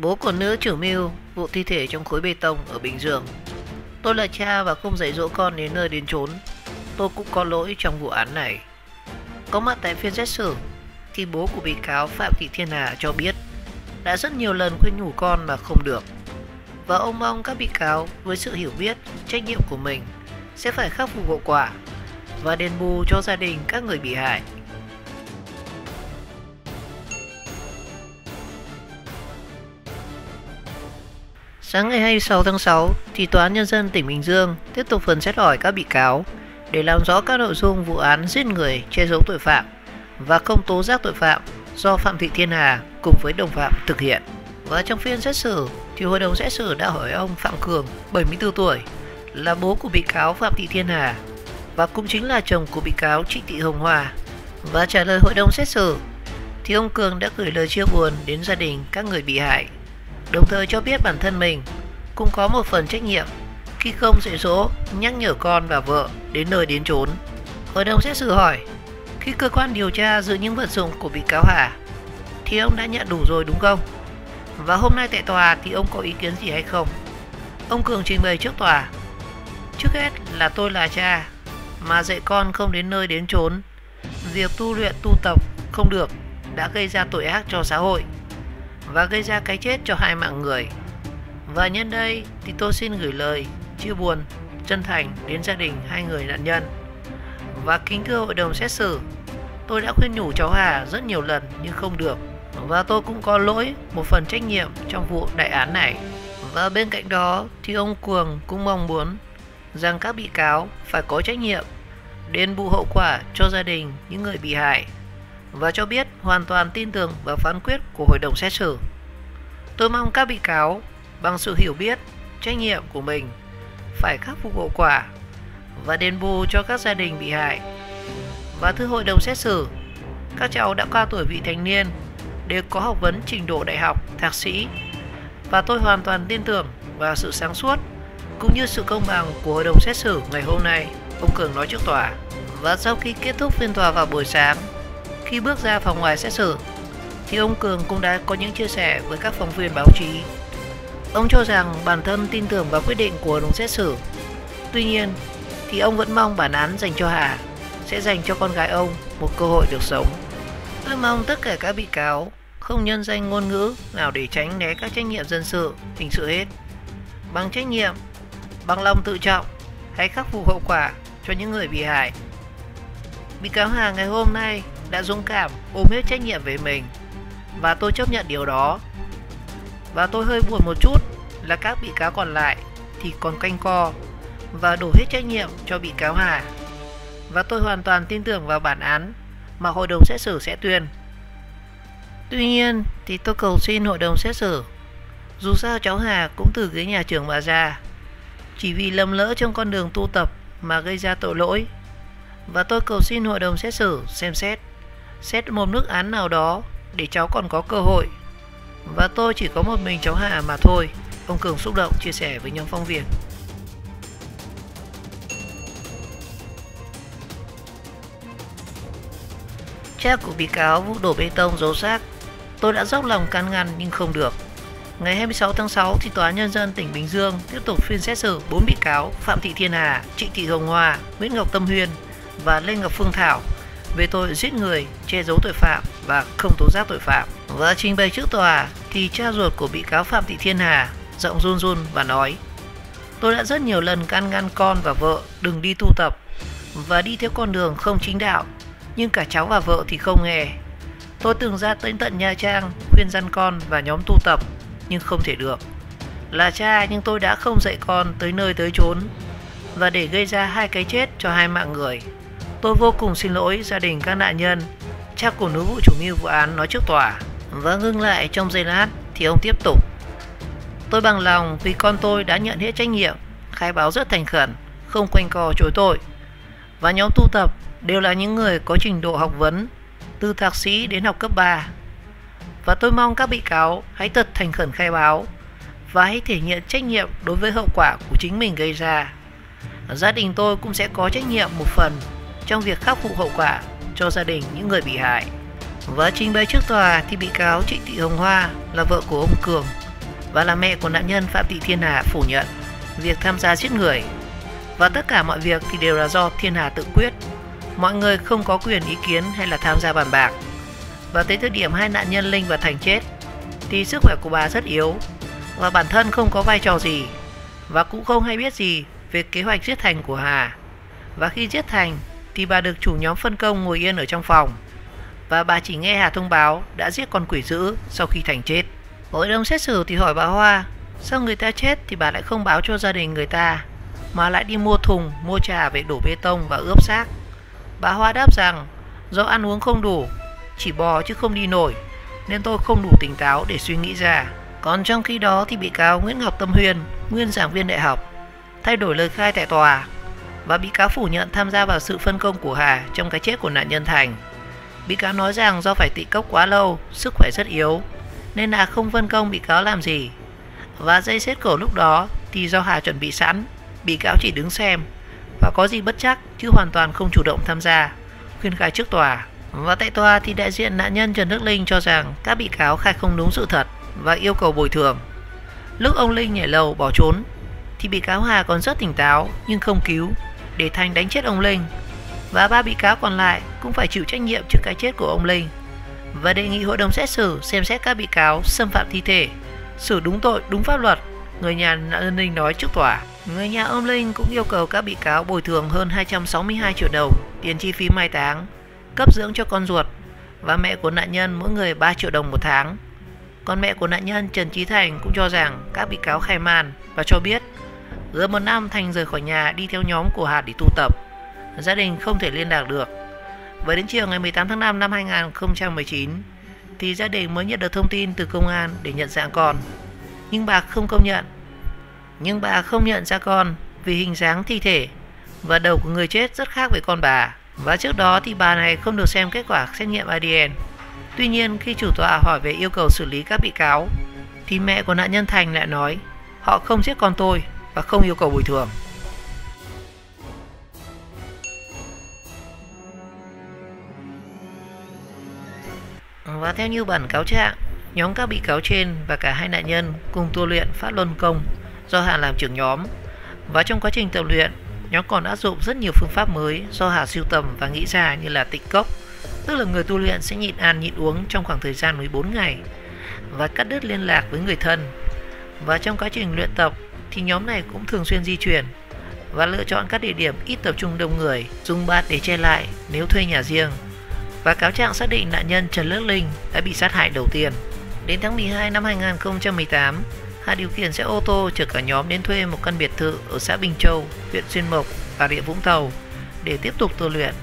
Bố của nữ chủ mưu vụ thi thể trong khối bê tông ở Bình Dương. Tôi là cha và không dạy dỗ con đến nơi đến chốn. Tôi cũng có lỗi trong vụ án này. Có mặt tại phiên xét xử thì bố của bị cáo Phạm Thị Thiên Hà cho biết đã rất nhiều lần khuyên nhủ con mà không được. Và ông mong các bị cáo với sự hiểu biết, trách nhiệm của mình sẽ phải khắc phục hậu quả và đền bù cho gia đình các người bị hại. Sáng ngày 26 tháng 6 thì Tòa án Nhân dân tỉnh Bình Dương tiếp tục phần xét hỏi các bị cáo để làm rõ các nội dung vụ án giết người, che giấu tội phạm và không tố giác tội phạm do Phạm Thị Thiên Hà cùng với đồng phạm thực hiện. Và trong phiên xét xử thì hội đồng xét xử đã hỏi ông Phạm Cường, 74 tuổi, là bố của bị cáo Phạm Thị Thiên Hà và cũng chính là chồng của bị cáo Trịnh Thị Hồng Hoa. Và trả lời hội đồng xét xử thì ông Cường đã gửi lời chia buồn đến gia đình các người bị hại, đồng thời cho biết bản thân mình cũng có một phần trách nhiệm khi không dạy dỗ, nhắc nhở con và vợ đến nơi đến chốn. Hội đồng xét xử hỏi, khi cơ quan điều tra giữ những vật dụng của bị cáo Hà thì ông đã nhận đủ rồi đúng không? Và hôm nay tại tòa thì ông có ý kiến gì hay không? Ông Cường trình bày trước tòa, trước hết là tôi là cha mà dạy con không đến nơi đến chốn, việc tu luyện tu tập không được đã gây ra tội ác cho xã hội và gây ra cái chết cho hai mạng người. Và nhân đây thì tôi xin gửi lời chia buồn chân thành đến gia đình hai người nạn nhân. Và kính thưa hội đồng xét xử, tôi đã khuyên nhủ cháu Hà rất nhiều lần nhưng không được, và tôi cũng có lỗi một phần trách nhiệm trong vụ đại án này. Và bên cạnh đó thì ông Cường cũng mong muốn rằng các bị cáo phải có trách nhiệm đền bù hậu quả cho gia đình những người bị hại và cho biết hoàn toàn tin tưởng vào phán quyết của hội đồng xét xử. Tôi mong các bị cáo bằng sự hiểu biết, trách nhiệm của mình phải khắc phục hậu quả và đền bù cho các gia đình bị hại. Và thưa hội đồng xét xử, các cháu đã qua tuổi vị thành niên, đều có học vấn trình độ đại học, thạc sĩ, và tôi hoàn toàn tin tưởng vào sự sáng suốt cũng như sự công bằng của hội đồng xét xử ngày hôm nay, ông Cường nói trước tòa. Và sau khi kết thúc phiên tòa vào buổi sáng, khi bước ra phòng ngoài xét xử thì ông Cường cũng đã có những chia sẻ với các phóng viên báo chí. Ông cho rằng bản thân tin tưởng vào quyết định của hội đồng xét xử. Tuy nhiên thì ông vẫn mong bản án dành cho Hà sẽ dành cho con gái ông một cơ hội được sống. Tôi mong tất cả các bị cáo không nhân danh ngôn ngữ nào để tránh né các trách nhiệm dân sự, hình sự hết. Bằng trách nhiệm, bằng lòng tự trọng, hãy khắc phục hậu quả cho những người bị hại. Bị cáo Hà ngày hôm nay đã dũng cảm ôm hết trách nhiệm về mình và tôi chấp nhận điều đó. Và tôi hơi buồn một chút là các bị cáo còn lại thì còn quanh co và đổ hết trách nhiệm cho bị cáo Hà. Và tôi hoàn toàn tin tưởng vào bản án mà hội đồng xét xử sẽ tuyên. Tuy nhiên thì tôi cầu xin hội đồng xét xử, dù sao cháu Hà cũng từ ghế nhà trường mà ra, chỉ vì lầm lỡ trong con đường tu tập mà gây ra tội lỗi. Và tôi cầu xin hội đồng xét xử xem xét một mức án nào đó để cháu còn có cơ hội. Và tôi chỉ có một mình cháu Hà mà thôi, ông Cường xúc động chia sẻ với nhóm phóng viên. Cha của bị cáo vụ đổ bê tông giấu xác, tôi đã dốc lòng can ngăn nhưng không được. Ngày 26 tháng 6 thì Tòa án Nhân dân tỉnh Bình Dương tiếp tục phiên xét xử 4 bị cáo Phạm Thị Thiên Hà, Trịnh Thị Hồng Hoa, Nguyễn Ngọc Tâm Huyên và Lê Ngọc Phương Thảo về tội giết người, che giấu tội phạm và không tố giác tội phạm. Và trình bày trước tòa thì cha ruột của bị cáo Phạm Thị Thiên Hà giọng run run và nói: tôi đã rất nhiều lần can ngăn con và vợ đừng đi tu tập và đi theo con đường không chính đạo, nhưng cả cháu và vợ thì không nghe. Tôi từng ra tới tận Nha Trang khuyên răn con và nhóm tu tập nhưng không thể được. Là cha nhưng tôi đã không dạy con tới nơi tới chốn và để gây ra hai cái chết cho hai mạng người. Tôi vô cùng xin lỗi gia đình các nạn nhân, cha của nữ vụ chủ mưu vụ án nói trước tòa. Và ngưng lại trong giây lát thì ông tiếp tục: tôi bằng lòng vì con tôi đã nhận hết trách nhiệm, khai báo rất thành khẩn, không quanh co chối tội. Và nhóm tu tập đều là những người có trình độ học vấn từ thạc sĩ đến học cấp 3. Và tôi mong các bị cáo hãy thật thành khẩn khai báo và hãy thể hiện trách nhiệm đối với hậu quả của chính mình gây ra. Gia đình tôi cũng sẽ có trách nhiệm một phần trong việc khắc phục hậu quả cho gia đình những người bị hại. Và trình bày trước tòa thì bị cáo Trịnh Thị Hồng Hoa là vợ của ông Cường và là mẹ của nạn nhân Phạm Thị Thiên Hà phủ nhận việc tham gia giết người. Và tất cả mọi việc thì đều là do Thiên Hà tự quyết. Mọi người không có quyền ý kiến hay là tham gia bàn bạc. Và tới thời điểm hai nạn nhân Linh và Thành chết thì sức khỏe của bà rất yếu và bản thân không có vai trò gì và cũng không hay biết gì về kế hoạch giết Thành của Hà. Và khi giết Thành thì bà được chủ nhóm phân công ngồi yên ở trong phòng và bà chỉ nghe Hà thông báo đã giết con quỷ dữ sau khi Thành chết. Hội đồng xét xử thì hỏi bà Hoa sao người ta chết thì bà lại không báo cho gia đình người ta mà lại đi mua thùng, mua trà về đổ bê tông và ướp xác. Bà Hoa đáp rằng do ăn uống không đủ, chỉ bò chứ không đi nổi nên tôi không đủ tỉnh táo để suy nghĩ ra. Còn trong khi đó thì bị cáo Nguyễn Ngọc Tâm Huyên, nguyên giảng viên đại học, thay đổi lời khai tại tòa và bị cáo phủ nhận tham gia vào sự phân công của Hà trong cái chết của nạn nhân Thành. Bị cáo nói rằng do phải tị cốc quá lâu, sức khỏe rất yếu nên Hà không phân công bị cáo làm gì. Và dây xếp cổ lúc đó thì do Hà chuẩn bị sẵn, bị cáo chỉ đứng xem và có gì bất chắc chứ hoàn toàn không chủ động tham gia, khuyên khai trước tòa. Và tại tòa thì đại diện nạn nhân Trần Đức Linh cho rằng các bị cáo khai không đúng sự thật và yêu cầu bồi thường. Lúc ông Linh nhảy lầu bỏ trốn thì bị cáo Hà còn rất tỉnh táo nhưng không cứu để Thành đánh chết ông Linh. Và ba bị cáo còn lại cũng phải chịu trách nhiệm trước cái chết của ông Linh và đề nghị hội đồng xét xử xem xét các bị cáo xâm phạm thi thể, xử đúng tội đúng pháp luật, người nhà nạn nhân Linh nói trước tòa. Người nhà ông Linh cũng yêu cầu các bị cáo bồi thường hơn 262 triệu đồng tiền chi phí mai táng, cấp dưỡng cho con ruột và mẹ của nạn nhân mỗi người 3 triệu đồng một tháng. Còn mẹ của nạn nhân Trần Chí Thành cũng cho rằng các bị cáo khai man và cho biết gần một năm Thành rời khỏi nhà đi theo nhóm của Hà để tụ tập, gia đình không thể liên lạc được. Và đến chiều ngày 18 tháng 5 năm 2019 thì gia đình mới nhận được thông tin từ công an để nhận dạng con. Nhưng bà không nhận ra con vì hình dáng thi thể và đầu của người chết rất khác với con bà. Và trước đó thì bà này không được xem kết quả xét nghiệm ADN. Tuy nhiên khi chủ tọa hỏi về yêu cầu xử lý các bị cáo thì mẹ của nạn nhân Thành lại nói họ không giết con tôi và không yêu cầu bồi thường. Và theo như bản cáo trạng, nhóm các bị cáo trên và cả hai nạn nhân cùng tu luyện Pháp Luân Công do Hà làm trưởng nhóm. Và trong quá trình tập luyện, nhóm còn áp dụng rất nhiều phương pháp mới do Hà sưu tầm và nghĩ ra như là tịnh cốc, tức là người tu luyện sẽ nhịn ăn nhịn uống trong khoảng thời gian 14 ngày và cắt đứt liên lạc với người thân. Và trong quá trình luyện tập thì nhóm này cũng thường xuyên di chuyển và lựa chọn các địa điểm ít tập trung đông người, dùng bạt để che lại nếu thuê nhà riêng. Và cáo trạng xác định nạn nhân Trần Đức Linh đã bị sát hại đầu tiên. Đến tháng 12 năm 2018, Hà điều khiển xe ô tô chở cả nhóm đến thuê một căn biệt thự ở xã Bình Châu, huyện Xuyên Mộc, Bà Rịa Vũng Tàu để tiếp tục tu luyện.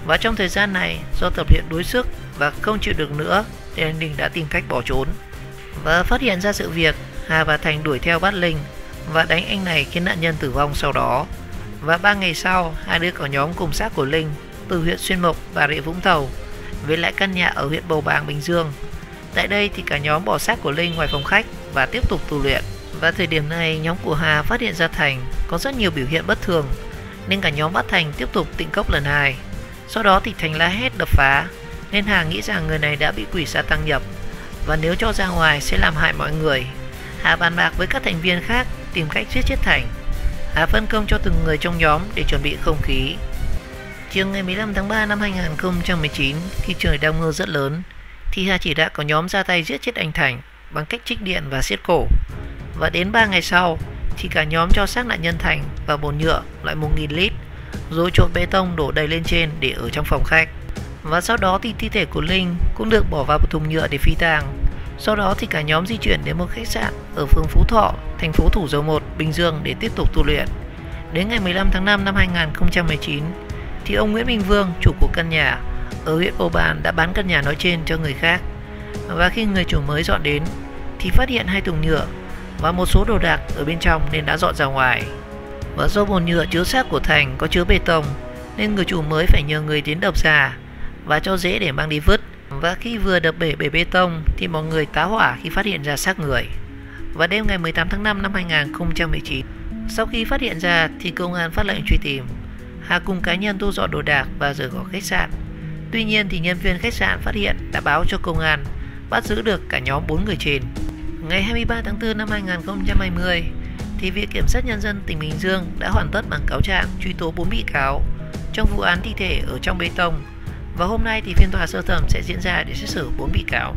Và trong thời gian này, do tập luyện đuối sức và không chịu được nữa nên Linh đã tìm cách bỏ trốn. Và phát hiện ra sự việc, Hà và Thành đuổi theo bắt Linh và đánh anh này khiến nạn nhân tử vong sau đó. Và 3 ngày sau, hai đứa cả nhóm cùng xác của Linh từ huyện Xuyên Mộc, Bà Rịa Vũng Tàu về lại căn nhà ở huyện Bầu Bàng, Bình Dương. Tại đây thì cả nhóm bỏ xác của Linh ngoài phòng khách và tiếp tục tu luyện. Và thời điểm này, nhóm của Hà phát hiện ra Thành có rất nhiều biểu hiện bất thường nên cả nhóm bắt Thành tiếp tục tịnh cốc lần 2. Sau đó thì Thành la hét đập phá nên Hà nghĩ rằng người này đã bị quỷ sa tăng nhập và nếu cho ra ngoài sẽ làm hại mọi người. Hà bàn bạc với các thành viên khác tìm cách giết chết Thành. Hà phân công cho từng người trong nhóm để chuẩn bị không khí. Chiều ngày 15 tháng 3 năm 2019, khi trời đang mưa rất lớn, thì Hà chỉ đạo cả nhóm ra tay giết chết anh Thành bằng cách trích điện và siết cổ. Và đến 3 ngày sau, thì cả nhóm cho xác nạn nhân Thành vào bồn nhựa loại 1000 lít, rồi trộn bê tông đổ đầy lên trên để ở trong phòng khách. Và sau đó thì thi thể của Linh cũng được bỏ vào một thùng nhựa để phi tang. Sau đó thì cả nhóm di chuyển đến một khách sạn ở phường Phú Thọ, thành phố Thủ Dầu Một, Bình Dương để tiếp tục tu luyện. Đến ngày 15 tháng 5 năm 2019, thì ông Nguyễn Minh Vương, chủ của căn nhà ở huyện Bầu Bàng đã bán căn nhà nói trên cho người khác. Và khi người chủ mới dọn đến thì phát hiện 2 thùng nhựa và một số đồ đạc ở bên trong nên đã dọn ra ngoài. Và do bồn nhựa chứa xác của Thành có chứa bê tông nên người chủ mới phải nhờ người đến đập ra và cho dễ để mang đi vứt. Và khi vừa đập bể bê tông thì mọi người tá hỏa khi phát hiện ra xác người. Và đêm ngày 18 tháng 5 năm 2019, sau khi phát hiện ra thì công an phát lệnh truy tìm. Hà cùng cá nhân thu dọn đồ đạc và rời khỏi khách sạn. Tuy nhiên thì nhân viên khách sạn phát hiện đã báo cho công an bắt giữ được cả nhóm 4 người trên. Ngày 23 tháng 4 năm 2020, thì Viện Kiểm sát Nhân dân tỉnh Bình Dương đã hoàn tất bản cáo trạng truy tố 4 bị cáo trong vụ án thi thể ở trong bê tông. Và hôm nay thì phiên tòa sơ thẩm sẽ diễn ra để xét xử 4 bị cáo.